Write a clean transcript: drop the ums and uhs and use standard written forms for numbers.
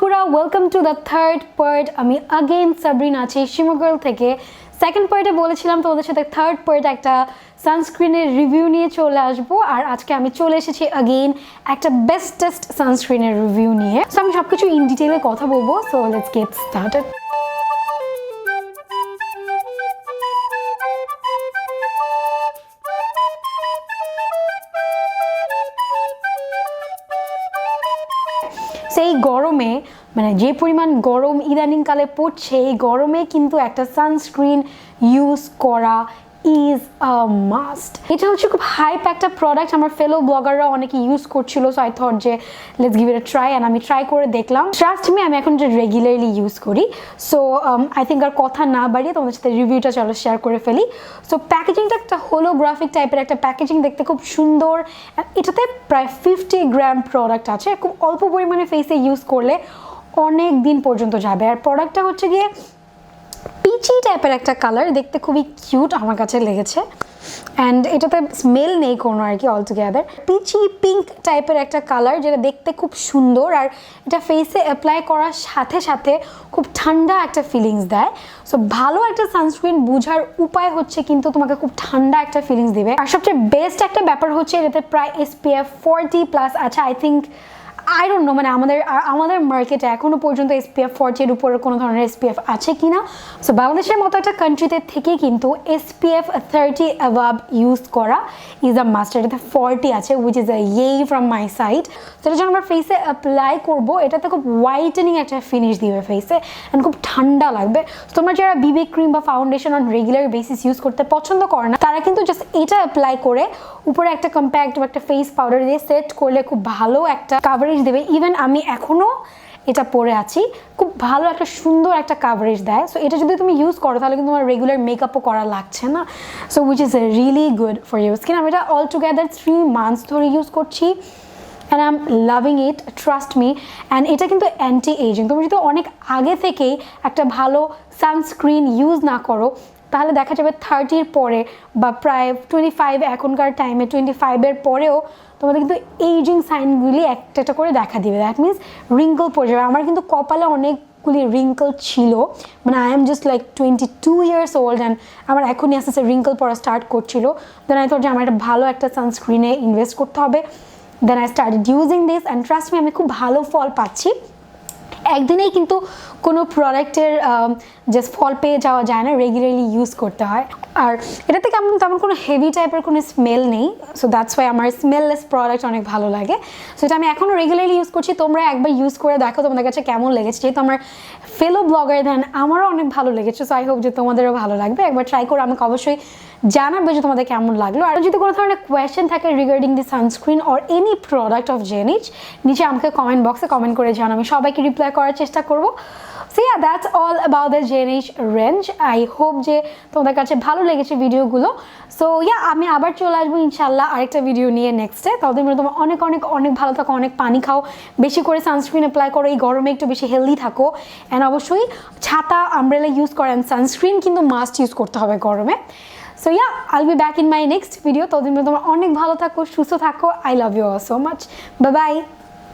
আপুরা welcome to the third part. আমি again Sabrin আছি শিমুগার্ল থেকে। সেকেন্ড পার্টে বলেছিলাম তোমাদের সাথে থার্ড পার্টে একটা সানস্ক্রিনের রিভিউ নিয়ে চলে আসবো, আর আজকে আমি চলে এসেছি अगेन একটা বেস্টেস্ট সানস্ক্রিনের রিভিউ নিয়ে। সো আমি সবকিছু ইন ডিটেইলে কথা বলবো, সো লেটস গেট স্টার্টেড। সেই গরমে মানে যে পরিমাণ গরম ইদানিংকালে পড়ছে, এই গরমে কিন্তু একটা সানস্ক্রিন ইউজ করা ইজ আ মাস্ট। এটা হচ্ছে খুব হাইপ একটা প্রোডাক্ট, আমার ফেলো ব্লগাররা অনেকে ইউজ করছিল, সো আই থট যে let's give it a try. And আমি ট্রাই করে দেখলাম, ট্রাস্ট মি আমি এখন এটা রেগুলারলি ইউজ করি। সো আই থিঙ্ক আর কথা না বাড়িয়ে তোমাদের সাথে রিভিউটা চলো শেয়ার করে ফেলি। সো প্যাকেজিংটা একটা হোলোগ্রাফিক টাইপের একটা প্যাকেজিং, দেখতে খুব সুন্দর। এটাতে প্রায় 50 গ্রাম প্রোডাক্ট আছে, খুব অল্প পরিমাণে ফেসে ইউজ করলে অনেক দিন পর্যন্ত যাবে। আর প্রোডাক্টটা হচ্ছে গিয়ে পিচি টাইপের একটা কালার, দেখতে খুবই কিউট আমার কাছে লেগেছে। অ্যান্ড এটাতে স্মেল নেই কোনো আর কি, অলটুগেদার পিচি পিঙ্ক টাইপের একটা কালার, যেটা দেখতে খুব সুন্দর। আর এটা ফেসে অ্যাপ্লাই করার সাথে সাথে খুব ঠান্ডা একটা ফিলিংস দেয়। সো ভালো একটা সানস্ক্রিন বোঝার উপায় হচ্ছে কিন্তু তোমাকে খুব ঠান্ডা একটা ফিলিংস দিবে। আর সবচেয়ে বেস্ট একটা ব্যাপার হচ্ছে এটাতে প্রায় SPF 40+ আছে। I think I don't know মানে আমাদের মার্কেটে এখনো পর্যন্ত SPF 40 এর উপরে কোনো ধরনের SPF আছে কিনা। সো বাংলাদেশের মতো একটা কান্ট্রিতে থেকে কিন্তু SPF 30 অ্যাভাব ইউজ করা ইজ আ মাস্ট। এটাতে 40 আছে, উইচ ইজ আ ইয়ে ফ্রম মাই সাইড। সেটা যখন আমরা ফেসে অ্যাপ্লাই করবো, এটাতে খুব হোয়াইটেনিং একটা ফিনিশ দিবে ফেসে, অ্যান্ড খুব ঠান্ডা লাগবে। তোমরা যারা বিবি ক্রিম বা foundation on regular basis use করতে পছন্দ করে না, তারা কিন্তু জাস্ট এটা অ্যাপ্লাই করে উপরে একটা কম্প্যাক্ট বা একটা ফেস পাউডার দিয়ে সেট করলে খুব ভালো একটা কাভারেজ দেবে। ইভেন আমি এখনো এটা পরে আছি, খুব ভালো একটা সুন্দর একটা কাভারেজ দেয়। সো এটা যদি তুমি ইউজ করো তাহলে কিন্তু তোমার রেগুলার মেকআপও করা লাগছে না। So which is really good for your skin. আমি এটা অল টুগেদার 3 মান্থস ধরে ইউজ করছি, and I am loving it, trust me. And এটা কিন্তু অ্যান্টি এজিং। তুমি যদি অনেক আগে থেকেই একটা ভালো সানস্ক্রিন ইউজ না করো, তাহলে দেখা যাবে 30-র পরে বা প্রায় 25 এখনকার টাইমে 25-এর পরেও তোমাদের কিন্তু এইজিং সাইনগুলি একটা একটা করে দেখা দিবে। দ্যাট মিনস রিঙ্কল পড়ে যাবে। আমার কিন্তু কপালে অনেকগুলি রিঙ্কল ছিল, মানে I am just like 22 years old, and আমার এখনই আস্তে আস্তে রিঙ্কল পড়া স্টার্ট করছিল। দেন আই থট যে আমার একটা ভালো একটা সানস্ক্রিনে ইনভেস্ট করতে হবে। Then I started using this, and trust me আমি খুব ভালো ফল পাচ্ছি। একদিনেই কিন্তু কোনো প্রোডাক্টের জাস্ট ফল পেয়ে যাওয়া যায় না, রেগুলারলি ইউজ করতে হয়। আর এটাতে তেমন কোনো হেভি টাইপের কোনো স্মেল নেই। সো দ্যাটস ওয়াই আমার স্মেললেস প্রোডাক্ট অনেক ভালো লাগে। সো এটা আমি এখনও রেগুলারলি ইউজ করছি। তোমরা একবার ইউজ করে দেখো তোমাদের কাছে কেমন লেগেছে। যেহেতু আমার ফেলো ব্লগার দেন আমারও অনেক ভালো লেগেছে, সো আই হোপ যে তোমাদেরও ভালো লাগবে। একবার ট্রাই করে আমাকে অবশ্যই জানাবে যে তোমাদের কেমন লাগলো। আর যদি কোনো ধরনের কোয়েশ্চেন থাকে regarding the sunscreen or any product of Jenich, নিচে আমাকে কমেন্ট বক্সে কমেন্ট করে জানাও, আমি সবাইকে রিপ্লাই করার চেষ্টা করবো। So yeah, that's all about the Jenich range. I hope যে তোমাদের কাছে ভালো লেগেছে ভিডিওগুলো। সো আমি আবার চলে আসবো ইনশাল্লাহ আরেকটা ভিডিও নিয়ে নেক্সটে। ততদিন তোমরা অনেক অনেক অনেক ভালো থাকো, অনেক পানি খাও, বেশি করে সানস্ক্রিন অ্যাপ্লাই করো, এই গরমে একটু বেশি হেলদি থাকো, অ্যান্ড অবশ্যই ছাতা আমব্রেলা ইউজ করো, অ্যান্ড সানস্ক্রিন কিন্তু মাস্ট ইউজ করতে হবে গরমে। So I'll be back in my next video. ততদিন তোমরা অনেক ভালো থাকো, সুস্থ থাকো। I love you all so much. Bye bye.